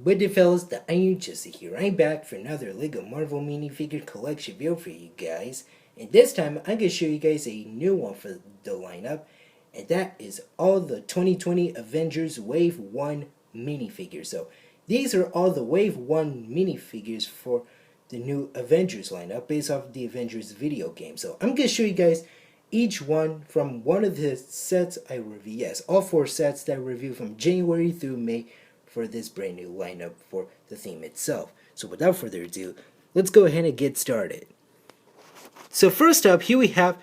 What the fellas, the Iron Jesse here. I'm back for another LEGO Marvel minifigure collection video for you guys. And this time, I'm going to show you guys a new one for the lineup. And that is all the 2020 Avengers Wave 1 minifigures. So, these are all the Wave 1 minifigures for the new Avengers lineup based off the Avengers video game. So, I'm going to show you guys each one from one of the sets I review. Yes, all 4 sets that I review from January through May for this brand new lineup for the theme itself. So without further ado, let's go ahead and get started. So first up, here we have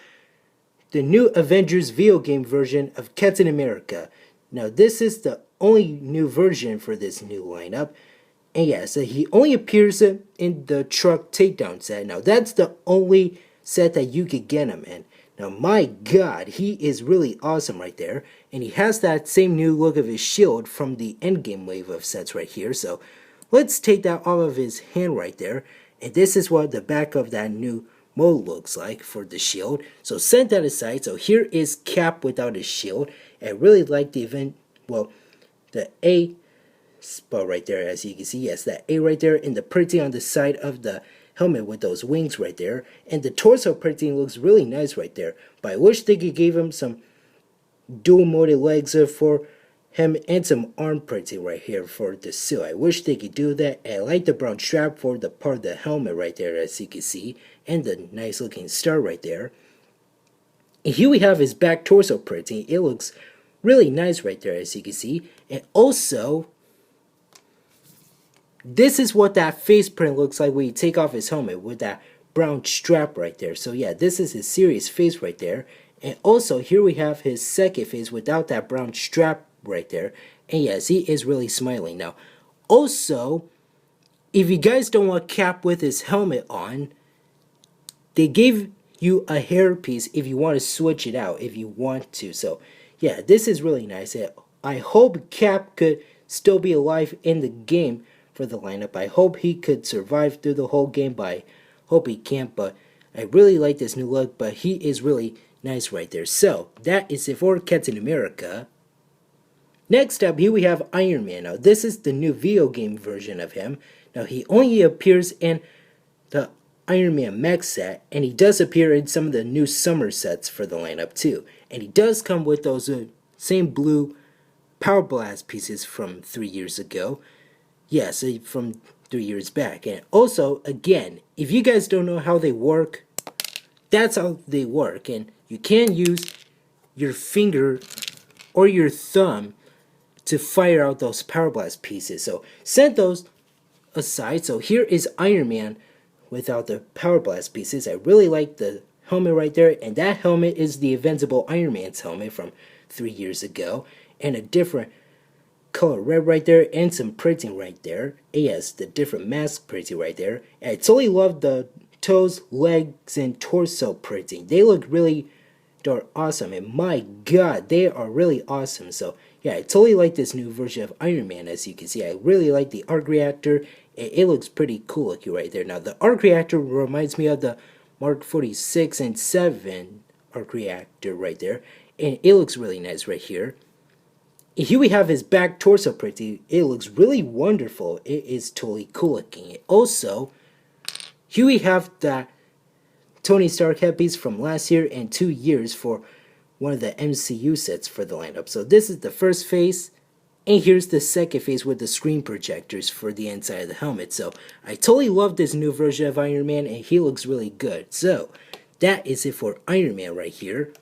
the new Avengers video game version of Captain America. Now this is the only new version for this new lineup. And yeah, so he only appears in the truck takedown set. Now that's the only set that you could get him in. Now my god, he is really awesome right there. And he has that same new look of his shield from the endgame wave of sets right here. So let's take that off of his hand right there. And this is what the back of that new mold looks like for the shield. So set that aside. So here is Cap without his shield. I really like the the A spot right there, as you can see. Yes, that A right there and the printing on the side of the helmet with those wings right there. And the torso printing looks really nice right there. But I wish they could give him some dual molded legs for him and some arm printing right here for the suit. I wish they could do that. And I like the brown strap for the part of the helmet right there, as you can see. And the nice looking star right there. And here we have his back torso printing. It looks really nice right there, as you can see. And also, this is what that face print looks like when you take off his helmet with that brown strap right there. So yeah, this is his serious face right there. And also, here we have his second face without that brown strap right there. And yes, he is really smiling. Now, also, if you guys don't want Cap with his helmet on, they gave you a hairpiece if you want to switch it out, if you want to. So, yeah, this is really nice. I hope Cap could still be alive in the game for the lineup. I hope he could survive through the whole game, but I hope he can't. But I really like this new look, but he is really nice right there. So, that is it for Captain America. Next up, here we have Iron Man. Now, this is the new video game version of him. Now, he only appears in the Iron Man mech set, and he does appear in some of the new summer sets for the lineup too. And he does come with those same blue Power Blast pieces from 3 years ago. Yes, from 3 years back. And also, again, if you guys don't know how they work, that's how they work. And you can use your finger or your thumb to fire out those Power Blast pieces. So set those aside. So here is Iron Man without the Power Blast pieces. I really like the helmet right there. And that helmet is the Invincible Iron Man's helmet from 3 years ago. And a different color red right there and some printing right there. And yes, the different mask printing right there. And I totally love the toes, legs, and torso printing. They look really darn awesome. And my god, they are really awesome. So yeah, I totally like this new version of Iron Man, as you can see. I really like the arc reactor. It looks pretty cool looking right there. Now, the arc reactor reminds me of the Mark 46 and 7 arc reactor right there. And it looks really nice right here. And here we have his back torso printing. It looks really wonderful. It is totally cool looking. Also, here we have that Tony Stark headpiece from last year and 2 years for one of the MCU sets for the lineup. So this is the first face, and here's the second face with the screen projectors for the inside of the helmet. So I totally love this new version of Iron Man, and he looks really good. So that is it for Iron Man right here.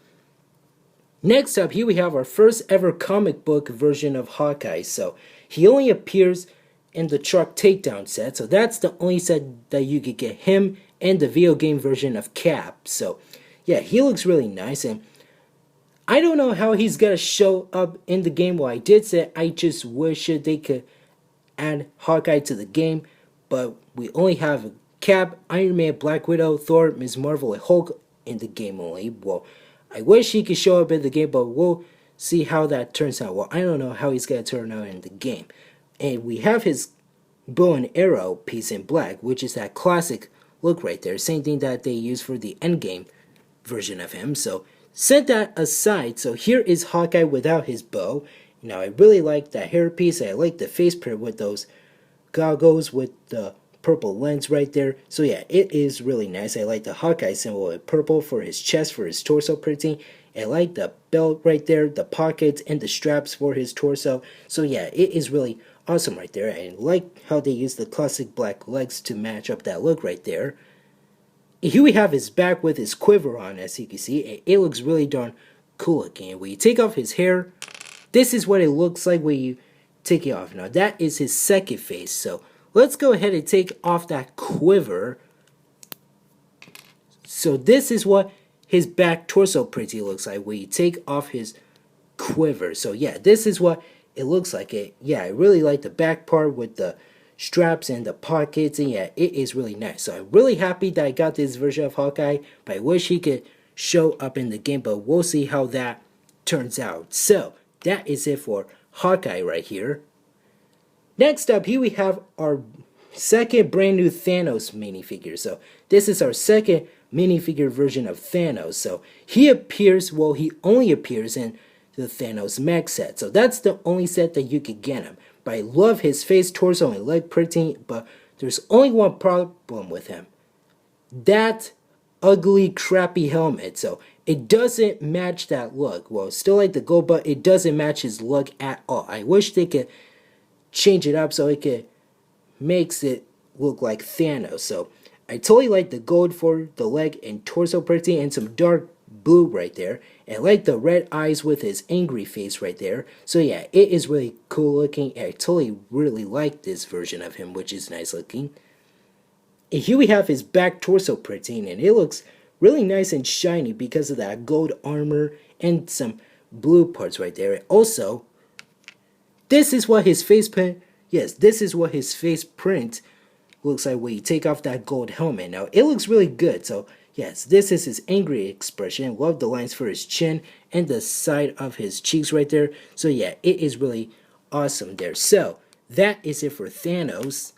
Next up, here we have our first ever comic book version of Hawkeye. So he only appears in the truck takedown set. So that's the only set that you could get him and the video game version of Cap. So yeah, he looks really nice. And I don't know how he's gonna show up in the game. Well, I did say I just wish they could add Hawkeye to the game, but we only have Cap, Iron Man, Black Widow, Thor, Ms. Marvel, and Hulk in the game only. Well, I wish he could show up in the game, but we'll see how that turns out. Well, I don't know how he's gonna turn out in the game. And we have his bow and arrow piece in black, which is that classic look right there. Same thing that they use for the endgame version of him. So set that aside. So here is Hawkeye without his bow. Now I really like that hairpiece. I like the face print with those goggles with the purple lens right there. So yeah, it is really nice. I like the Hawkeye symbol with purple for his chest, for his torso printing. I like the belt right there, the pockets and the straps for his torso. So yeah, it is really awesome right there. I like how they use the classic black legs to match up that look right there. Here we have his back with his quiver on, as you can see. It looks really darn cool looking. When you take off his hair, this is what it looks like when you take it off. Now that is his second face, so let's go ahead and take off that quiver. So this is what his back torso pretty looks like when you take off his quiver. So yeah, this is what it looks like. Yeah, I really like the back part with the straps and the pockets, and yeah, it is really nice. So I'm really happy that I got this version of Hawkeye, but I wish he could show up in the game, but we'll see how that turns out. So that is it for Hawkeye right here. Next up, here we have our second brand new Thanos minifigure. So this is our second minifigure version of Thanos. So he appears, well, he only appears in the Thanos mech set. So that's the only set that you could get him. But I love his face, torso, and leg printing, but there's only one problem with him. That ugly, crappy helmet. So it doesn't match that look. Well, still like the gold, but it doesn't match his look at all. I wish they could change it up so it could makes it look like Thanos. So I totally like the gold for the leg and torso printing and some dark blue right there. And I like the red eyes with his angry face right there. So yeah, it is really cool looking. I totally really like this version of him, which is nice looking. And here we have his back torso printing, and it looks really nice and shiny because of that gold armor and some blue parts right there. And also, this is what his face print, yes, this is what his face print looks like when you take off that gold helmet. Now, it looks really good. So, yes, this is his angry expression. Love the lines for his chin and the side of his cheeks right there. So, yeah, it is really awesome there. So, that is it for Thanos.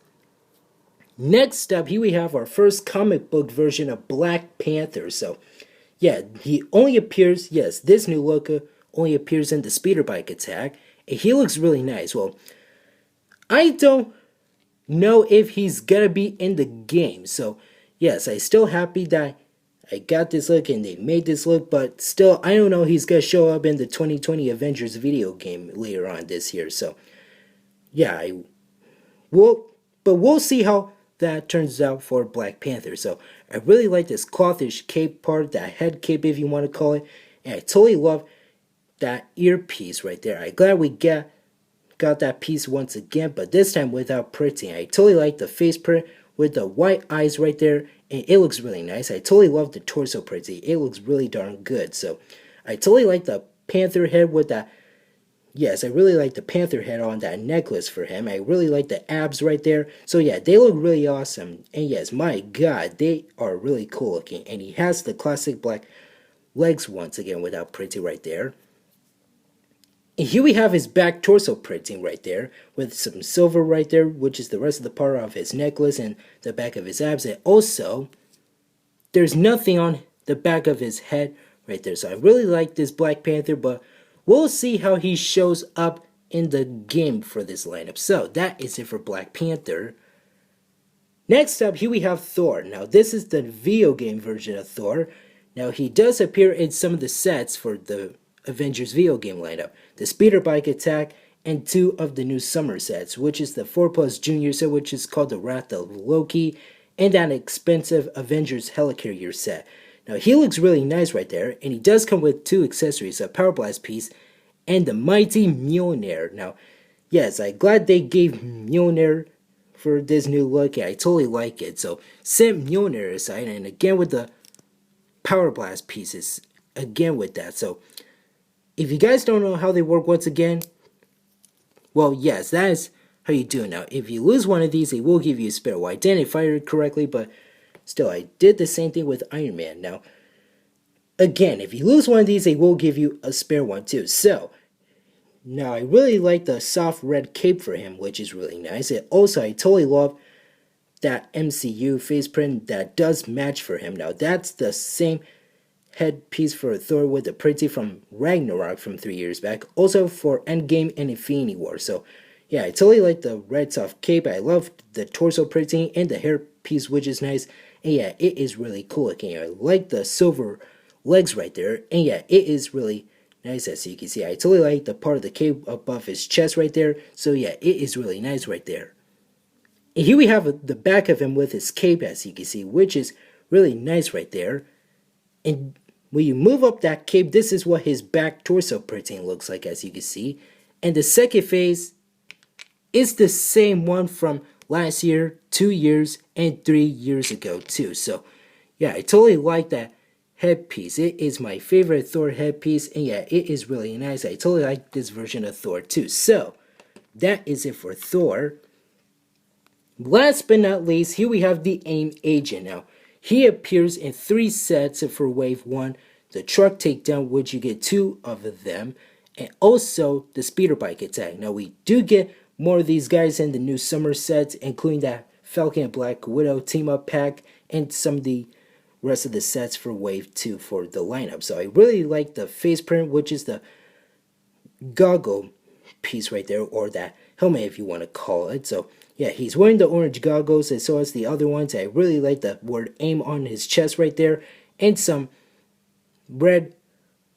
Next up, here we have our first comic book version of Black Panther. So, yeah, he only appears, yes, this new look only appears in the speeder bike attack. And he looks really nice. Well, I don't know if he's gonna be in the game. So, yes, I'm still happy that I got this look and they made this look, but still, I don't know he's gonna show up in the 2020 Avengers video game later on this year. So, yeah, but we'll see how that turns out for Black Panther. So, I really like this clothish cape part, that head cape if you want to call it, and I totally love that earpiece right there. I'm glad we got that piece once again, but this time without printing. I totally like the face print with the white eyes right there, and it looks really nice. I totally love the torso printing. It looks really darn good. So I totally like the panther head with that. Yes, I really like the panther head on that necklace for him. I really like the abs right there. So yeah, they look really awesome. And yes, my god, they are really cool looking. And he has the classic black legs once again without printing right there. And here we have his back torso printing right there with some silver right there, which is the rest of the part of his necklace and the back of his abs. And also, there's nothing on the back of his head right there. So I really like this Black Panther, but we'll see how he shows up in the game for this lineup. So that is it for Black Panther. Next up, here we have Thor. Now this is the video game version of Thor. Now he does appear in some of the sets for the Avengers video game lineup, the speeder bike attack, and 2 of the new summer sets, which is the 4+ Junior set, which is called the Wrath of Loki, and an expensive Avengers helicarrier set. Now he looks really nice right there, and he does come with 2 accessories, a Power Blast piece and the Mighty Mjolnir. Now, yes, I'm glad they gave Mjolnir for this new look. I totally like it. So set Mjolnir aside, and again with the Power Blast pieces, again with that. So if you guys don't know how they work once again, well, yes, that is how you do it. Now, if you lose one of these, it will give you a spare one. I didn't fire it correctly, but still, I did the same thing with Iron Man. Now, again, if you lose one of these, it will give you a spare one too. So, now I really like the soft red cape for him, which is really nice. And also, I totally love that MCU face print that does match for him. Now, that's the same headpiece for Thor with the printing from Ragnarok from 3 years back, also for Endgame and Infinity War. So Yeah, I totally like the red soft cape. I love the torso printing and the hair piece, which is nice. And yeah, it is really cool looking. I like the silver legs right there. And yeah, it is really nice as you can see. I totally like the part of the cape above his chest right there. So yeah, it is really nice right there. And here we have the back of him with his cape as you can see, which is really nice right there. And when you move up that cape, this is what his back torso printing looks like as you can see. And the second phase is the same one from last year, 2 years, and 3 years ago too. So yeah, I totally like that headpiece. It is my favorite Thor headpiece, and yeah, it is really nice. I totally like this version of Thor too. So that is it for Thor. Last but not least, here we have the AIM agent. Now, he appears in 3 sets for Wave 1. The truck takedown, which you get 2 of them, and also the speeder bike attack. Now, we do get more of these guys in the new summer sets, including that Falcon and Black Widow team-up pack, and some of the rest of the sets for Wave 2 for the lineup. So I really like the face print, which is the goggle piece right there, or that helmet if you want to call it. So yeah, he's wearing the orange goggles, and so as the other ones. I really like the word AIM on his chest right there, and some red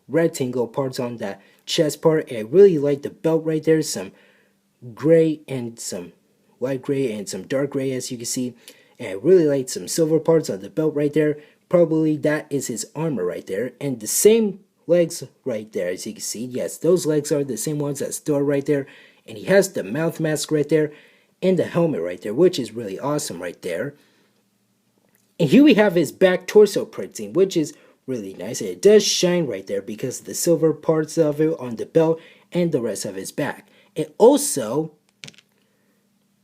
rectangle parts on that chest part. And I really like the belt right there, some gray and some light gray and some dark gray as you can see. And I really like some silver parts on the belt right there. Probably that is his armor right there. And the same legs right there as you can see. Yes, those legs are the same ones as Thor right there. And he has the mouth mask right there and the helmet right there, which is really awesome right there. And here we have his back torso printing, which is really nice. It does shine right there because of the silver parts of it on the belt and the rest of his back. And also,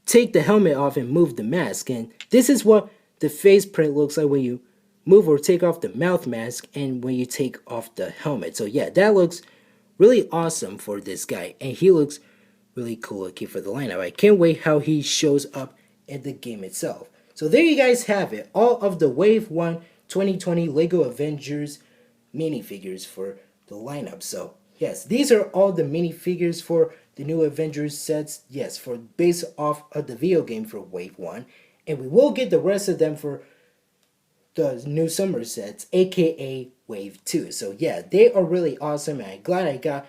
take the helmet off and move the mask. And this is what the face print looks like when you move or take off the mouth mask and when you take off the helmet. So yeah, that looks really awesome for this guy. And he looks really cool looking for the lineup. I can't wait how he shows up in the game itself. So there you guys have it. All of the Wave 1 2020 LEGO Avengers minifigures for the lineup. So yes, these are all the minifigures for the new Avengers sets. Yes, for based off of the video game for Wave 1. And we will get the rest of them for the new summer sets, aka Wave 2. So yeah, they are really awesome, and I'm glad I got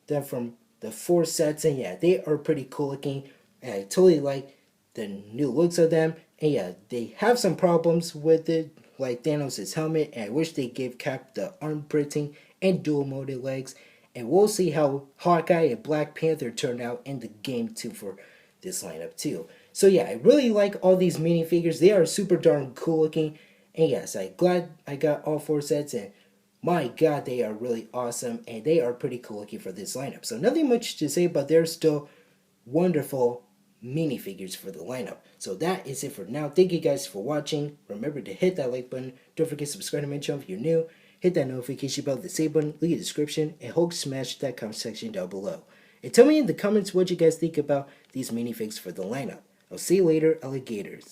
them from the 4 sets. And yeah, they are pretty cool looking, and I totally like the new looks of them. And yeah, they have some problems with it, like Thanos' helmet, and I wish they gave Cap the arm printing and dual molded legs. And we'll see how Hawkeye and Black Panther turn out in the game too for this lineup too. So yeah, I really like all these minifigures. They are super darn cool looking. And yes, I'm glad I got all 4 sets, and my god, they are really awesome, and they are pretty cool looking for this lineup. So nothing much to say, but they're still wonderful minifigures for the lineup. So that is it for now. Thank you guys for watching. Remember to hit that like button. Don't forget to subscribe to my channel if you're new. Hit that notification bell, the save button, leave a description, and Hulk smash that comment section down below. And tell me in the comments what you guys think about these minifigs for the lineup. I'll see you later, alligators.